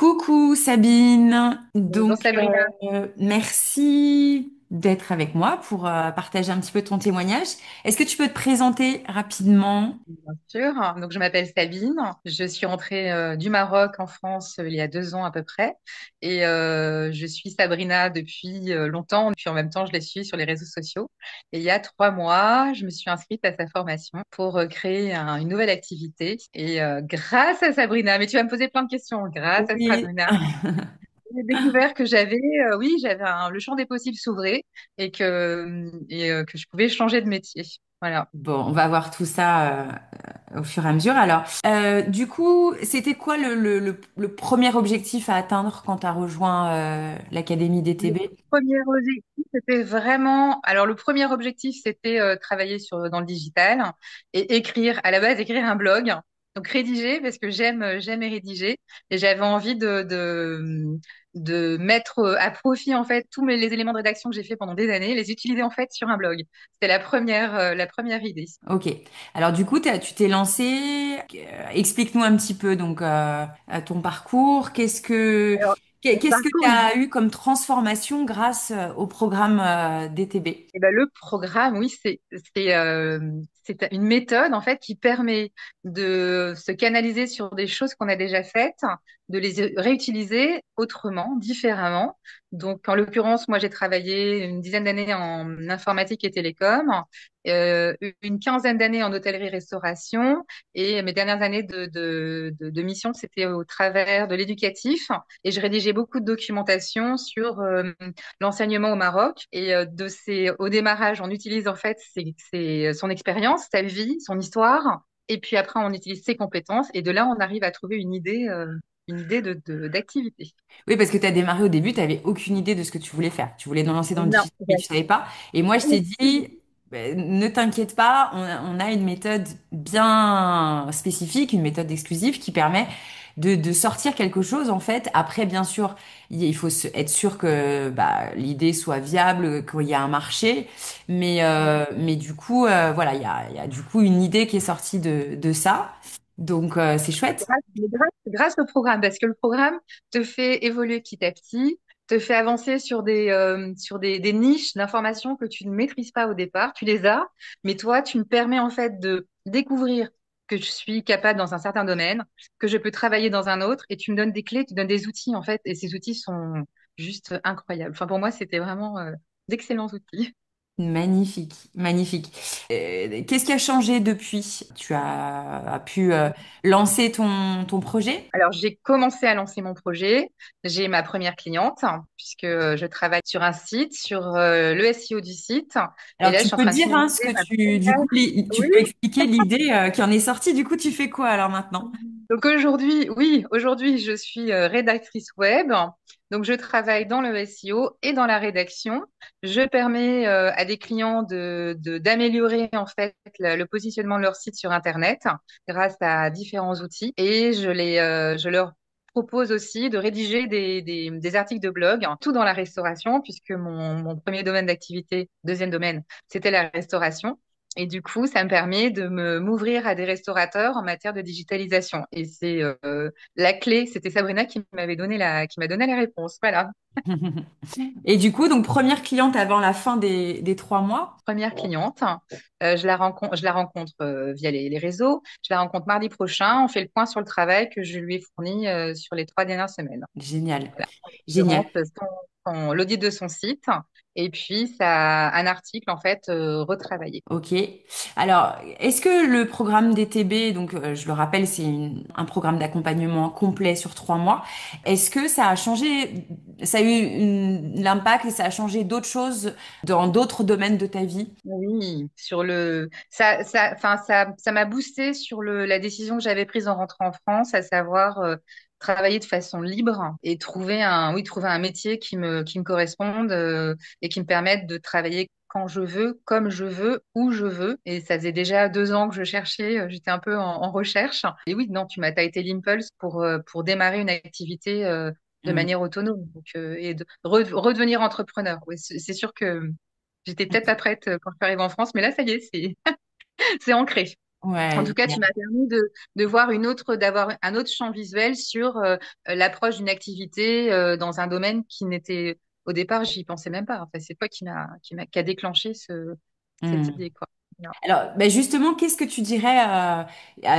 Coucou Sabine. Bonjour Sabrina. Merci d'être avec moi pour partager un petit peu ton témoignage. Est-ce que tu peux te présenter rapidement? Bien sûr. Donc, je m'appelle Sabine. Je suis rentrée du Maroc en France il y a 2 ans à peu près. Et je suis Sabrina depuis longtemps. Puis en même temps, je la suis sur les réseaux sociaux. Et il y a 3 mois, je me suis inscrite à sa formation pour créer une nouvelle activité. Et grâce à Sabrina, mais tu vas me poser plein de questions. Grâce à Oui. Sabrina, j'ai découvert que oui, le champ des possibles s'ouvrait et que je pouvais changer de métier. Voilà. Bon, on va voir tout ça au fur et à mesure. Alors, du coup, c'était quoi le premier objectif à atteindre quand tu as rejoint l'Académie Le DTB? premier objectif, c'était vraiment. Alors, le premier objectif, c'était travailler dans le digital et écrire, à la base, écrire un blog. Donc, rédiger, parce que j'aime rédiger. Et j'avais envie de mettre à profit, en fait, les éléments de rédaction que j'ai fait pendant des années, les utiliser, en fait, sur un blog. C'était la première idée. Ok. Alors du coup, tu t'es lancé. Explique-nous un petit peu donc ton parcours. Alors, mon Qu'est-ce que tu parcours, as eu comme transformation grâce au programme DTB? eh ben, le programme, oui, c'est une méthode en fait qui permet de se canaliser sur des choses qu'on a déjà faites, de les réutiliser autrement, différemment. Donc, en l'occurrence, moi, j'ai travaillé une dizaine d'années en informatique et télécom, une quinzaine d'années en hôtellerie-restauration, et mes dernières années de mission, c'était au travers de l'éducatif. Et je rédigeais beaucoup de documentation sur l'enseignement au Maroc. Et au démarrage, on utilise en fait son expérience, sa vie, son histoire. Et puis après, on utilise ses compétences. Et de là, on arrive à trouver une idée d'activité. Oui, parce que tu as démarré au début, tu n'avais aucune idée de ce que tu voulais faire. Tu voulais te lancer dans le Non, digital, mais tu savais pas. Et moi, je t'ai dit, ne t'inquiète pas, on a une méthode bien spécifique, une méthode exclusive qui permet de sortir quelque chose, en fait. Après, bien sûr, il faut être sûr que l'idée soit viable, qu'il y a un marché. Mais du coup, voilà, il y a du coup une idée qui est sortie de ça. Donc, c'est chouette. grâce au programme, parce que le programme te fait évoluer petit à petit, te fait avancer sur des niches d'informations que tu ne maîtrises pas au départ. Tu les as, mais toi, tu me permets en fait de découvrir que je suis capable dans un certain domaine, que je peux travailler dans un autre, et tu me donnes des clés, tu donnes des outils en fait, et ces outils sont juste incroyables. Enfin, pour moi, c'était vraiment d'excellents outils. Magnifique, magnifique. Qu'est-ce qui a changé depuis? As pu lancer ton projet? Alors, j'ai commencé à lancer mon projet. J'ai ma première cliente, puisque je travaille sur un site, sur le SEO du site. Et Alors, là, je tu suis en peux train de dire hein, ce finaliser que ma du première. coup, tu Oui. peux expliquer l'idée qui en est sortie. Du coup, tu fais quoi alors maintenant? Donc aujourd'hui, oui, aujourd'hui, je suis rédactrice web. Donc, je travaille dans le SEO et dans la rédaction. Je permets à des clients d'améliorer en fait le positionnement de leur site sur Internet grâce à différents outils. Et je leur propose aussi de rédiger des articles de blog, hein, tout dans la restauration, puisque mon premier domaine d'activité, deuxième domaine, c'était la restauration. Et du coup, ça me permet de m'ouvrir à des restaurateurs en matière de digitalisation. Et c'est la clé. C'était Sabrina qui m'a donné la réponse. Voilà. Et du coup, donc première cliente avant la fin des 3 mois. Première cliente. Je la rencontre via les réseaux. Je la rencontre mardi prochain. On fait le point sur le travail que je lui ai fourni sur les 3 dernières semaines. Génial, Voilà. Je génial. rentre l'audit de son site et puis ça, un article en fait retravaillé. Ok. Alors, est-ce que le programme DTB, donc je le rappelle, c'est un programme d'accompagnement complet sur 3 mois, est-ce que ça a changé, ça a eu l'impact et ça a changé d'autres choses dans d'autres domaines de ta vie? Oui, enfin, ça m'a boosté sur la décision que j'avais prise en rentrant en France, à savoir travailler de façon libre et trouver un métier qui me corresponde et qui me permette de travailler quand je veux, comme je veux, où je veux. Et ça faisait déjà 2 ans que je cherchais, j'étais un peu en recherche. Et oui, non, t'as été l'impulse pour démarrer une activité de Hmm. manière autonome et de redevenir entrepreneur. Oui, c'est sûr que j'étais peut-être pas prête quand je suis arrivée en France, mais là, ça y est, c'est ancré. Ouais, En tout cas, tu génial. m'as permis de voir d'avoir un autre champ visuel sur l'approche d'une activité dans un domaine qui n'était, au départ, j'y pensais même pas. Enfin, c'est toi qui a déclenché cette Hmm. idée, quoi. Bien. Alors, ben justement, qu'est-ce que tu dirais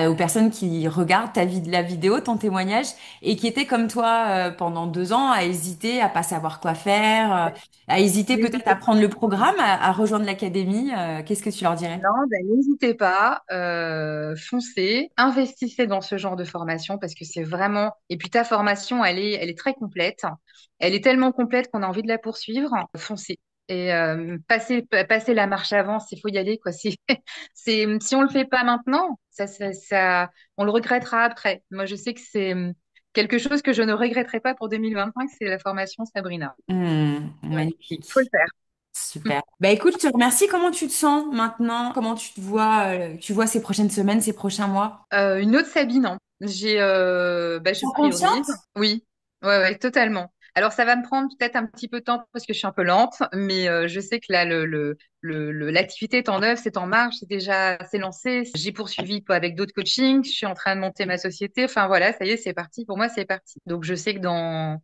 aux personnes qui regardent la vidéo, ton témoignage, et qui étaient comme toi pendant 2 ans à hésiter, à pas savoir quoi faire, à hésiter peut-être à prendre le programme, à rejoindre l'académie, qu'est-ce que tu leur dirais? Non, ben, n'hésitez pas, foncez, investissez dans ce genre de formation parce que c'est vraiment. Et puis ta formation, elle est très complète. Elle est tellement complète qu'on a envie de la poursuivre. Foncez et passez la marche avant. Il faut y aller, quoi. Si on le fait pas maintenant, on le regrettera après. Moi, je sais que c'est quelque chose que je ne regretterai pas pour 2025, c'est la formation Sabrina. Ouais, faut le Magnifique. faire. Super. Bah écoute, je te remercie. Comment tu te sens maintenant? Comment tu vois ces prochaines semaines, ces prochains mois? Une autre Sabine, hein. Je Sois priorise. consciente? Oui, ouais, totalement. Alors, ça va me prendre peut-être un petit peu de temps parce que je suis un peu lente, mais je sais que là, l'activité est en œuvre, c'est en marche, c'est lancé. J'ai poursuivi quoi, avec d'autres coachings, je suis en train de monter ma société. Enfin, voilà, ça y est, c'est parti. Pour moi, c'est parti. Donc, je sais que dans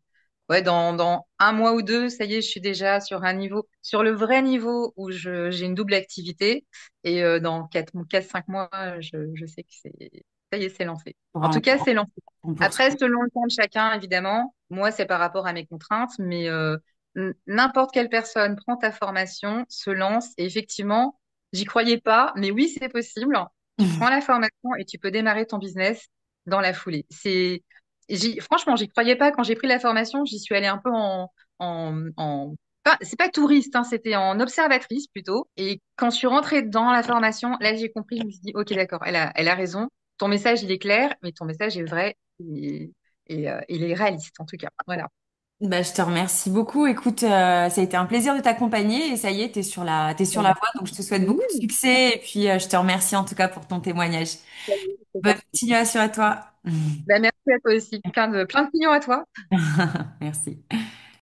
un mois ou deux, ça y est, je suis déjà sur un niveau, sur le vrai niveau où j'ai une double activité. Et dans 4, 5 mois, je sais que ça y est, c'est lancé. En tout Pour cas, c'est lancé. Après, poursuivre. selon le temps de chacun, évidemment, moi, c'est par rapport à mes contraintes, mais n'importe quelle personne prend ta formation, se lance, et effectivement, j'y croyais pas, mais oui, c'est possible. Tu prends la formation et tu peux démarrer ton business dans la foulée. Franchement, j'y croyais pas quand j'ai pris la formation. J'y suis allée un peu c'est pas touriste, hein, c'était en observatrice plutôt. Et quand je suis rentrée dans la formation, là, j'ai compris, je me suis dit, ok, d'accord, elle a raison. Ton message, il est clair, mais ton message est vrai il est réaliste, en tout cas. Voilà. Bah, je te remercie beaucoup. Écoute, ça a été un plaisir de t'accompagner et ça y est, t'es sur la voie. Donc, je te souhaite beaucoup de Oui, succès et puis je te remercie en tout cas pour ton témoignage. c'est Bonne parti. continuation à toi. Bah, merci à toi aussi. Plein de pignons à toi. Merci.